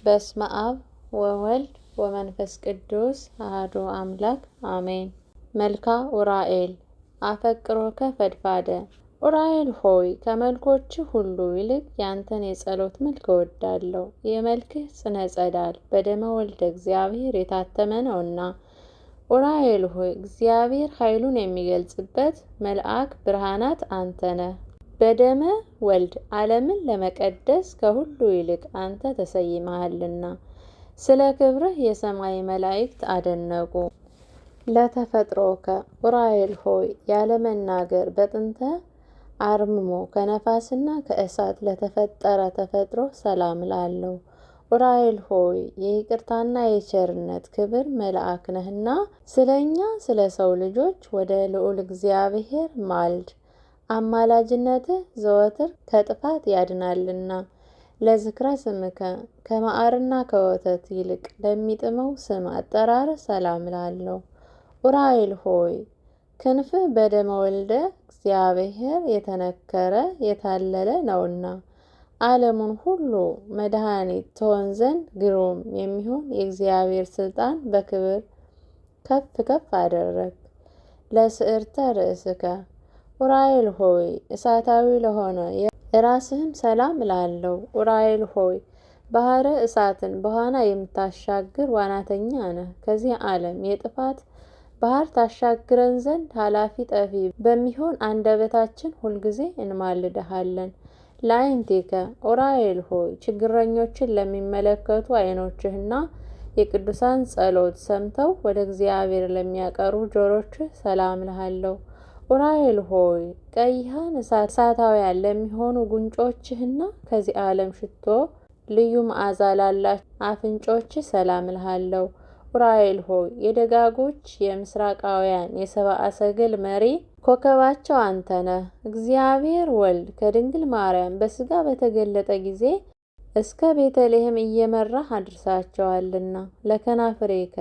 በስመ አብ ወወልድ ወመንፈስ ቅዱስ አሐዱ አምላክ አሜን። መልካ ኡራኤል አፈቅሮከ ፈድፋደ። ኡራኤል ሆይ ከመልኮችህ ሁሉ ይልቅ ያንተን የጸሎት መልክ እወዳለሁ። የመልክህ ጽነ ጸዳል በደመ ወልደ እግዚአብሔር የታተመ ነውና። ኡራኤል ሆይ እግዚአብሔር ኃይሉን የሚገልጽበት መልአክ ብርሃናት አንተ ነህ። በደመ ወልድ ዓለምን ለመቀደስ ከሁሉ ይልቅ አንተ ተሰይመሃልና። ስለ ክብርህ የሰማይ መላእክት አደነቁ። ለተፈጥሮከ ኡራኤል ሆይ ያለመናገር በጥንተ አርምሞ ከነፋስና ከእሳት ለተፈጠረ ተፈጥሮ ሰላም ላለው። ኡራኤል ሆይ የይቅርታና የቸርነት ክብር መልአክ ነህና ስለ እኛ ስለ ሰው ልጆች ወደ ልዑል እግዚአብሔር ማልድ። አማላጅነትህ ዘወትር ከጥፋት ያድናልና። ለዝክረ ስምከ ከማዕርና ከወተት ይልቅ ለሚጥመው ስም አጠራር ሰላም ላለው። ኡራኤል ሆይ ክንፍህ በደመ ወልደ እግዚአብሔር የተነከረ የታለለ ነውና ዓለሙን ሁሉ መድኃኒት ትሆን ዘንድ ግሩም የሚሆን የእግዚአብሔር ስልጣን በክብር ከፍ ከፍ አደረግ። ለስዕርተ ርእስከ ኡራኤል ሆይ እሳታዊ ለሆነ የራስህም ሰላም ላለው። ኡራኤል ሆይ ባህረ እሳትን በዋና የምታሻግር ዋናተኛ ነህ። ከዚህ ዓለም የጥፋት ባህር ታሻግረን ዘንድ ኃላፊ ጠፊ በሚሆን አንደበታችን ሁልጊዜ እንማልድሃለን። ለዓይንቲከ ኡራኤል ሆይ ችግረኞችን ለሚመለከቱ ዓይኖችህና የቅዱሳን ጸሎት ሰምተው ወደ እግዚአብሔር ለሚያቀርቡ ጆሮችህ ሰላም እልሃለሁ። ኡራኤል ሆይ ቀይሃን እሳታውያን ለሚሆኑ ጉንጮችህና ከዚህ ዓለም ሽቶ ልዩ መዓዛ ላላቸው አፍንጮችህ ሰላም እልሃለሁ። ኡራኤል ሆይ የደጋጎች የምስራቃውያን የሰብአ ሰገል መሪ ኮከባቸው አንተ ነህ። እግዚአብሔር ወልድ ከድንግል ማርያም በሥጋ በተገለጠ ጊዜ እስከ ቤተልሔም እየመራህ አድርሳቸዋልና። ለከናፍሬከ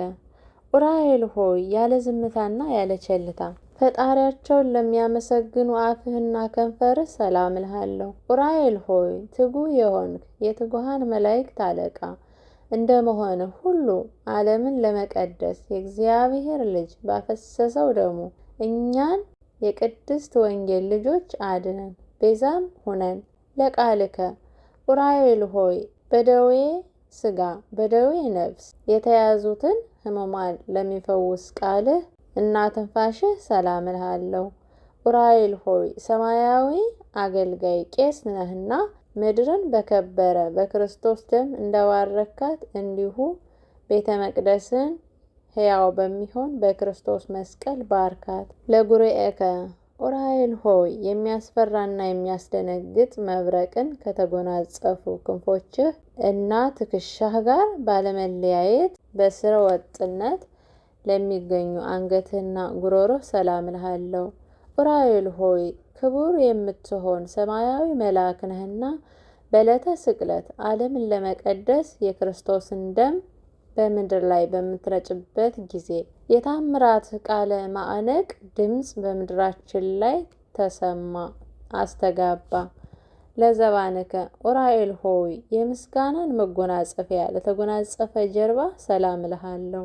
ኡራኤል ሆይ ያለ ዝምታና ያለ ቸልታ ፈጣሪያቸውን ለሚያመሰግኑ አፍህና ከንፈርህ ሰላም እልሃለሁ። ኡራኤል ሆይ ትጉህ የሆንክ የትጉሃን መላእክት አለቃ እንደመሆንህ ሁሉ ዓለምን ለመቀደስ የእግዚአብሔር ልጅ ባፈሰሰው ደሙ እኛን የቅድስት ወንጌል ልጆች አድነን ቤዛም ሁነን። ለቃልከ ኡራኤል ሆይ በደዌ ሥጋ በደዌ ነፍስ የተያዙትን ሕሙማን ለሚፈውስ ቃልህ እና ትንፋሽህ ሰላም እልሃለሁ። ኡራኤል ሆይ ሰማያዊ አገልጋይ ቄስ ነህና ምድርን በከበረ በክርስቶስ ደም እንደባረካት እንዲሁ ቤተ መቅደስን ሕያው በሚሆን በክርስቶስ መስቀል ባርካት። ለጉርኤከ ኡራኤል ሆይ የሚያስፈራና የሚያስደነግጥ መብረቅን ከተጎናጸፉ ክንፎችህ እና ትከሻህ ጋር ባለመለያየት በስረ ወጥነት ለሚገኙ አንገትህና ጉሮሮህ ሰላም እልሃለሁ። ኡራኤል ሆይ ክቡር የምትሆን ሰማያዊ መልአክ ነህና በዕለተ ስቅለት ዓለምን ለመቀደስ የክርስቶስን ደም በምድር ላይ በምትረጭበት ጊዜ የታምራት ቃለ ማዕነቅ ድምፅ በምድራችን ላይ ተሰማ አስተጋባ። ለዘባንከ ኡራኤል ሆይ የምስጋናን መጎናጸፊያ ለተጎናጸፈ ጀርባ ሰላም እልሃለሁ።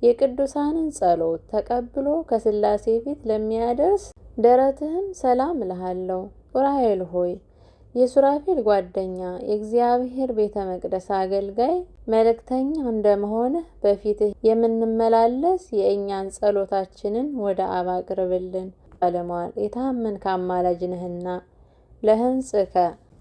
የቅዱሳንን ጸሎት ተቀብሎ ከሥላሴ ፊት ለሚያደርስ ደረትህም ሰላም እልሃለሁ። ኡራኤል ሆይ የሱራፌል ጓደኛ የእግዚአብሔር ቤተ መቅደስ አገልጋይ መልእክተኛ እንደመሆንህ በፊትህ የምንመላለስ የእኛን ጸሎታችንን ወደ አብ አቅርብልን። ባለሟል የታመንክ አማላጅ ነህና። ለሕንጽከ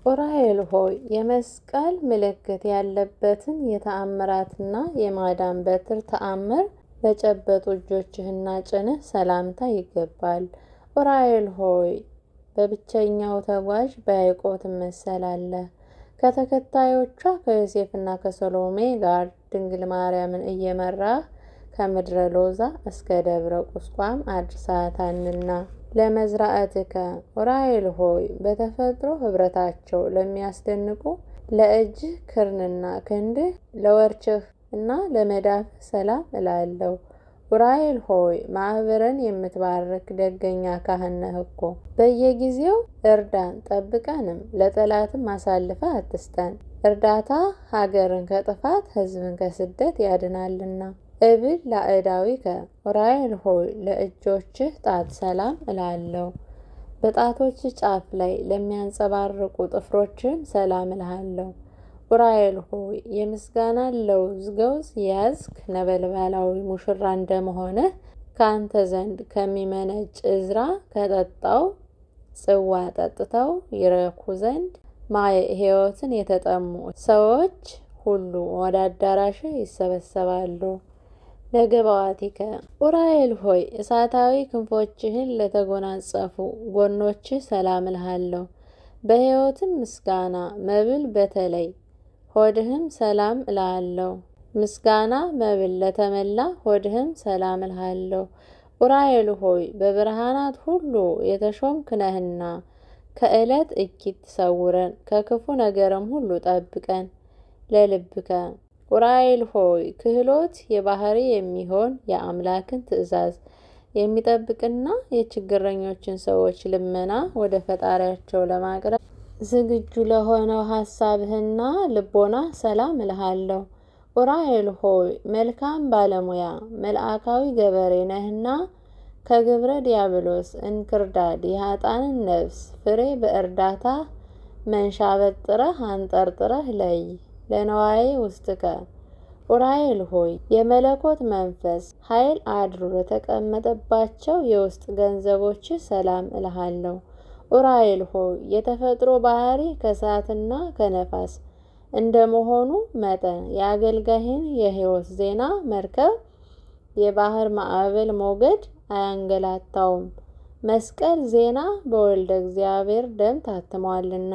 ኡራኤል ሆይ የመስቀል ምልክት ያለበትን የተአምራትና የማዳን በትር ተአምር ለጨበጡ እጆችህና ጭንህ ሰላምታ ይገባል። ኡራኤል ሆይ በብቸኛው ተጓዥ በያዕቆብ ትመሰላለህ። ከተከታዮቿ ከዮሴፍና ከሰሎሜ ጋር ድንግል ማርያምን እየመራህ ከምድረ ሎዛ እስከ ደብረ ቁስቋም አድርሳታልና። ለመዝራዕትከ ኡራኤል ሆይ በተፈጥሮ ኅብረታቸው ለሚያስደንቁ ለእጅህ ክርንና ክንድህ ለወርችህ እና ለመዳፍህ ሰላም እላለሁ። ኡራኤል ሆይ ማኅበርን የምትባርክ ደገኛ ካህን ነህ እኮ። በየጊዜው እርዳን ጠብቀንም፣ ለጠላትም አሳልፈህ አትስጠን። እርዳታ ሀገርን ከጥፋት ሕዝብን ከስደት ያድናልና። እብል ላዕዳዊከ ዑራኤል ሆይ ለእጆችህ ጣት ሰላም እላለሁ። በጣቶች ጫፍ ላይ ለሚያንጸባርቁ ጥፍሮችህም ሰላም እልሃለሁ። ዑራኤል ሆይ የምስጋናን ለውዝ ገውዝ ያዝክ ነበልባላዊ ሙሽራ እንደመሆንህ ከአንተ ዘንድ ከሚመነጭ ዕዝራ ከጠጣው ጽዋ ጠጥተው ይረኩ ዘንድ ማየ ሕይወትን የተጠሙ ሰዎች ሁሉ ወደ አዳራሽህ ይሰበሰባሉ። ለገባዋቲከ ዑራኤል ሆይ እሳታዊ ክንፎችህን ለተጎናጸፉ ጎኖችህ ሰላም እልሃለሁ። በሕይወትም ምስጋና መብል በተለይ ሆድህም ሰላም እልሃለሁ። ምስጋና መብል ለተመላ ሆድህም ሰላም እልሃለሁ። ዑራኤል ሆይ በብርሃናት ሁሉ የተሾምክ ነህና ከዕለት እኪት ሰውረን ከክፉ ነገርም ሁሉ ጠብቀን። ለልብከ ዑራኤል ሆይ ክህሎት የባህሪ የሚሆን የአምላክን ትእዛዝ የሚጠብቅና የችግረኞችን ሰዎች ልመና ወደ ፈጣሪያቸው ለማቅረብ ዝግጁ ለሆነው ሐሳብህና ልቦና ሰላም እልሃለሁ። ዑራኤል ሆይ መልካም ባለሙያ መልአካዊ ገበሬ ነህና ከግብረ ዲያብሎስ እንክርዳድ የኃጥአንን ነፍስ ፍሬ በእርዳታ መንሻ በጥረህ አንጠርጥረህ ለይ። ለነዋዬ ውስጥከ ዑራኤል ሆይ የመለኮት መንፈስ ኃይል አድሮ ለተቀመጠባቸው የውስጥ ገንዘቦች ሰላም እልሃለሁ። ዑራኤል ሆይ የተፈጥሮ ባህሪ ከእሳትና ከነፋስ እንደመሆኑ መጠን የአገልጋይህን የሕይወት ዜና መርከብ የባህር ማዕበል ሞገድ አያንገላታውም። መስቀል ዜና በወልደ እግዚአብሔር ደም ታትሟልና።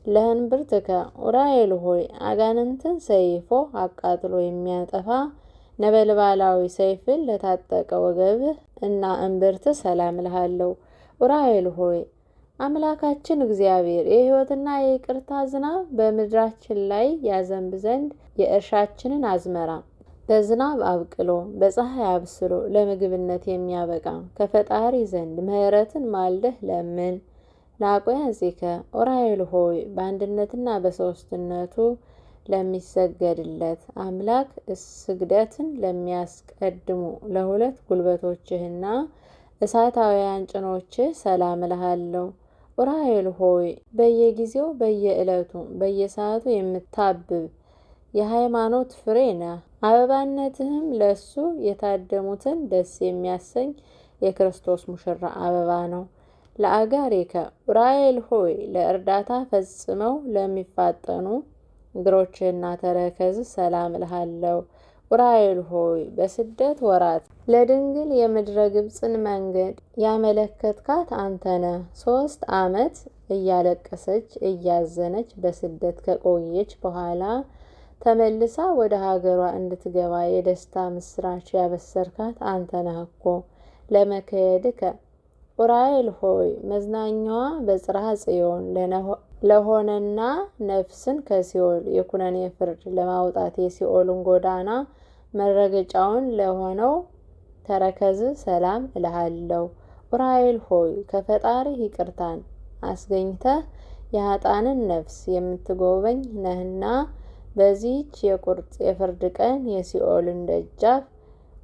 ለእንብርትከ ዑራኤል ሆይ አጋንንትን ሰይፎ አቃጥሎ የሚያጠፋ ነበልባላዊ ሰይፍን ለታጠቀ ወገብህ እና እምብርት ሰላም እልሃለሁ። ዑራኤል ሆይ አምላካችን እግዚአብሔር የሕይወትና የይቅርታ ዝናብ በምድራችን ላይ ያዘንብ ዘንድ የእርሻችንን አዝመራ በዝናብ አብቅሎ በፀሐይ አብስሎ ለምግብነት የሚያበቃ ከፈጣሪ ዘንድ ምሕረትን ማልደህ ለምን። ለአቆያዚከ ዑራኤል ሆይ በአንድነትና በሦስትነቱ ለሚሰገድለት አምላክ ስግደትን ለሚያስቀድሙ ለሁለት ጉልበቶችህና እሳታውያን ጭኖችህ ሰላም እልሃለሁ። ዑራኤል ሆይ በየጊዜው በየዕለቱ በየሰዓቱ የምታብብ የሃይማኖት ፍሬ ነህ። አበባነትህም ለሱ የታደሙትን ደስ የሚያሰኝ የክርስቶስ ሙሽራ አበባ ነው። ለአጋሪከ ዑራኤል ሆይ ለእርዳታ ፈጽመው ለሚፋጠኑ እግሮችህና ተረከዝ ሰላም እልሃለሁ። ዑራኤል ሆይ በስደት ወራት ለድንግል የምድረ ግብፅን መንገድ ያመለከትካት አንተ ነህ። 3 ዓመት እያለቀሰች እያዘነች በስደት ከቆየች በኋላ ተመልሳ ወደ ሀገሯ እንድትገባ የደስታ ምስራች ያበሰርካት አንተ ነህ እኮ። ለመከየድከ ዑራኤል ሆይ መዝናኛዋ በጽርሐ ጽዮን ለሆነና ነፍስን ከሲኦል የኩነኔ ፍርድ ለማውጣት የሲኦልን ጎዳና መረገጫውን ለሆነው ተረከዝ ሰላም እልሃለሁ። ዑራኤል ሆይ ከፈጣሪ ይቅርታን አስገኝተህ የኃጥአንን ነፍስ የምትጎበኝ ነህና በዚህች የቁርጥ የፍርድ ቀን የሲኦልን ደጃፍ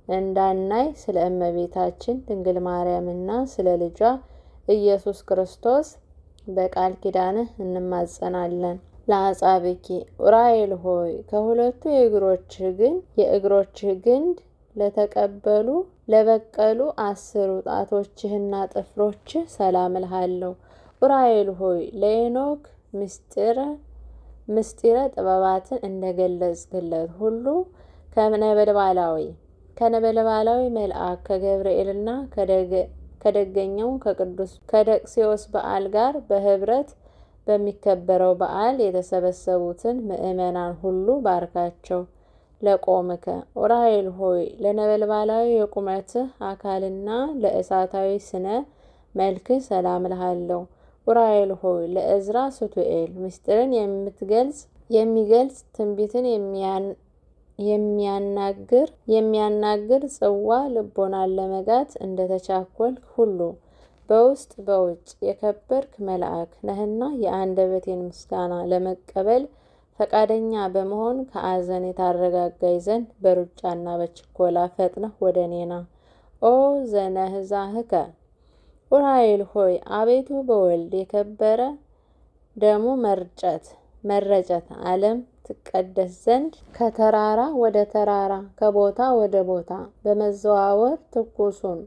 እንዳናይ ስለ እመቤታችን ድንግል ማርያምና ስለ ልጇ ኢየሱስ ክርስቶስ በቃል ኪዳንህ እንማጸናለን። ለአጻብኪ ዑራኤል ሆይ ከሁለቱ የእግሮችህ ግንድ ለበቀሉ 10 ጣቶችህና ጥፍሮችህ ሰላም እልሃለሁ። ዑራኤል ሆይ ለሄኖክ ምስጢረ ጥበባትን እንደገለጽክለት ሁሉ ከነበልባላዊ መልአክ ከገብርኤልና ከደገኛው ከቅዱስ ከደቅስዮስ በዓል ጋር በህብረት በሚከበረው በዓል የተሰበሰቡትን ምእመናን ሁሉ ባርካቸው። ለቆምከ ዑራኤል ሆይ ለነበልባላዊ የቁመትህ አካልና ለእሳታዊ ስነ መልክህ ሰላም እልሃለሁ። ዑራኤል ሆይ ለዕዝራ ሱቱኤል ምስጢርን የሚገልጽ ትንቢትን የሚያናግር ጽዋ ልቦናን ለመጋት እንደተቻኰልክ ሁሉ በውስጥ በውጭ የከበርክ መልአክ ነህና የአንደበቴን ምስጋና ለመቀበል ፈቃደኛ በመሆን ከአዘን የታረጋጋይ ዘንድ በሩጫና በችኮላ ፈጥነህ ወደ እኔ ና። ኦ ዘነህዛህከ ኡራኤል ሆይ አቤቱ በወልድ የከበረ ደሙ መረጨት ዓለም ትቀደስ ዘንድ ከተራራ ወደ ተራራ ከቦታ ወደ ቦታ በመዘዋወር ትኩሱን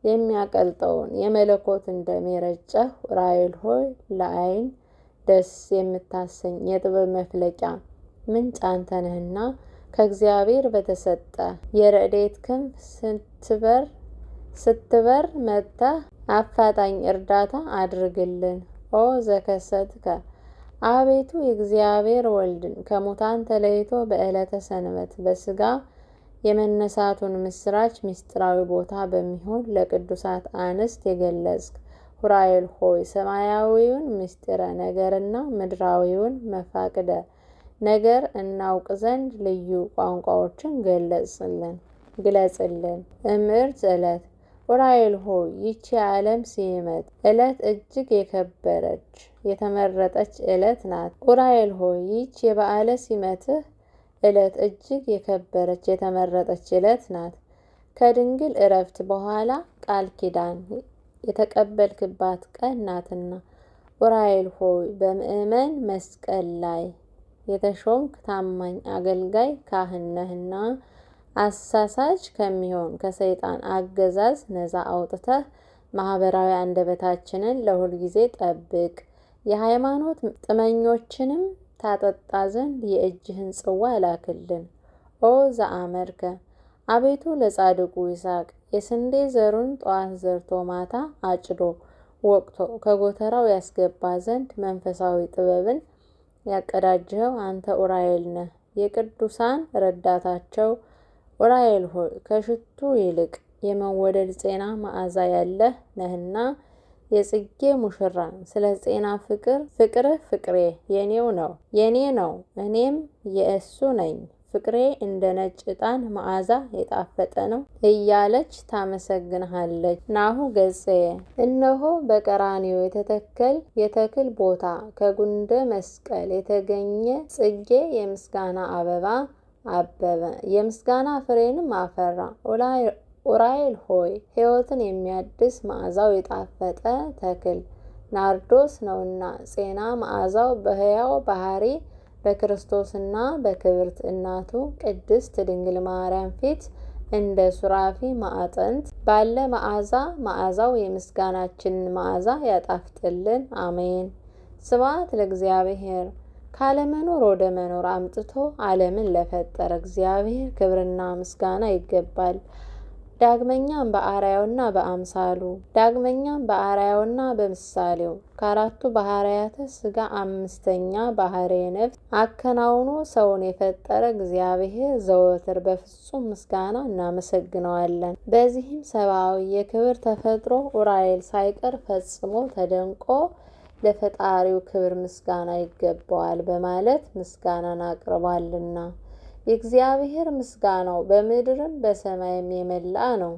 የሚያቀልጠውን የመለኮትን ደም የረጨህ ኡራኤል ሆይ ለዓይን ደስ የምታሰኝ የጥበብ መፍለቂያ ምንጭ አንተ ነህና ከእግዚአብሔር በተሰጠ የረድኤት ክንፍ ስትበር መጥተህ አፋጣኝ እርዳታ አድርግልን። ኦ ዘከሰትከ አቤቱ የእግዚአብሔር ወልድን ከሙታን ተለይቶ በዕለተ ሰንበት በሥጋ የመነሳቱን ምስራች ምስጢራዊ ቦታ በሚሆን ለቅዱሳት አንስት የገለጽክ ኡራኤል ሆይ ሰማያዊውን ምስጢረ ነገርና ምድራዊውን መፋቅደ ነገር እናውቅ ዘንድ ልዩ ቋንቋዎችን ግለጽልን። እምዕርት ዕለት ኡራኤል ሆይ ይህች የዓለም ሲመት ዕለት እጅግ የከበረች የተመረጠች ዕለት ናት። ኡራኤል ሆይ ይህች የበዓለ ሲመትህ ዕለት እጅግ የከበረች የተመረጠች ዕለት ናት። ከድንግል ዕረፍት በኋላ ቃል ኪዳን የተቀበልክባት ቀን ናትና ኡራኤል ሆይ በምእመን መስቀል ላይ የተሾምክ ታማኝ አገልጋይ ካህን ነህና አሳሳች ከሚሆን ከሰይጣን አገዛዝ ነፃ አውጥተህ ማህበራዊ አንደበታችንን ለሁል ጊዜ ጠብቅ። የሃይማኖት ጥመኞችንም ታጠጣ ዘንድ የእጅህን ጽዋ ላክልን። ኦ ዘአመርከ አቤቱ ለጻድቁ ይስሐቅ የስንዴ ዘሩን ጠዋት ዘርቶ ማታ አጭዶ ወቅቶ ከጎተራው ያስገባ ዘንድ መንፈሳዊ ጥበብን ያቀዳጀኸው አንተ ኡራኤል ነህ። የቅዱሳን ረዳታቸው ኡራኤል ሆይ ከሽቱ ይልቅ የመወደድ ጤና መዓዛ ያለህ ነህና የጽጌ ሙሽራ ስለ ጤና ፍቅርህ ፍቅሬ የኔ ነው እኔም የእሱ ነኝ፣ ፍቅሬ እንደ ነጭ ዕጣን መዓዛ የጣፈጠ ነው እያለች ታመሰግንሃለች። ናሁ ገጼ እነሆ በቀራንዮ የተክል ቦታ ከጉንደ መስቀል የተገኘ ጽጌ የምስጋና አበባ አበበ፣ የምስጋና ፍሬንም አፈራ። ኡራኤል ሆይ ሕይወትን የሚያድስ መዓዛው የጣፈጠ ተክል ናርዶስ ነውና ጼና መዓዛው በሕያው ባህሪ በክርስቶስና በክብርት እናቱ ቅድስት ድንግል ማርያም ፊት እንደ ሱራፊ ማዕጠንት ባለ መዓዛው የምስጋናችንን መዓዛ ያጣፍጥልን። አሜን። ስብሐት ለእግዚአብሔር። ካለመኖር ወደ መኖር አምጥቶ ዓለምን ለፈጠረ እግዚአብሔር ክብርና ምስጋና ይገባል። ዳግመኛም በአርአያውና በምሳሌው ከአራቱ ባህርያተ ሥጋ አምስተኛ ባህርየ ነፍስ አከናውኖ ሰውን የፈጠረ እግዚአብሔር ዘወትር በፍጹም ምስጋና እናመሰግነዋለን። በዚህም ሰብአዊ የክብር ተፈጥሮ ኡራኤል ሳይቀር ፈጽሞ ተደንቆ ለፈጣሪው ክብር ምስጋና ይገባዋል በማለት ምስጋናን አቅርቧልና የእግዚአብሔር ምስጋናው በምድርም በሰማይም የመላ ነው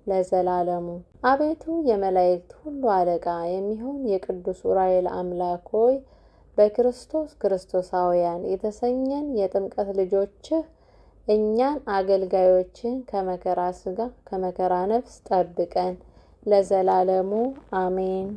ለዘላለሙ። አቤቱ የመላእክት ሁሉ አለቃ የሚሆን የቅዱስ ኡራኤል አምላክ ሆይ በክርስቶስ ክርስቶሳውያን የተሰኘን የጥምቀት ልጆችህ እኛን አገልጋዮችን ከመከራ ሥጋ ከመከራ ነፍስ ጠብቀን ለዘላለሙ አሜን።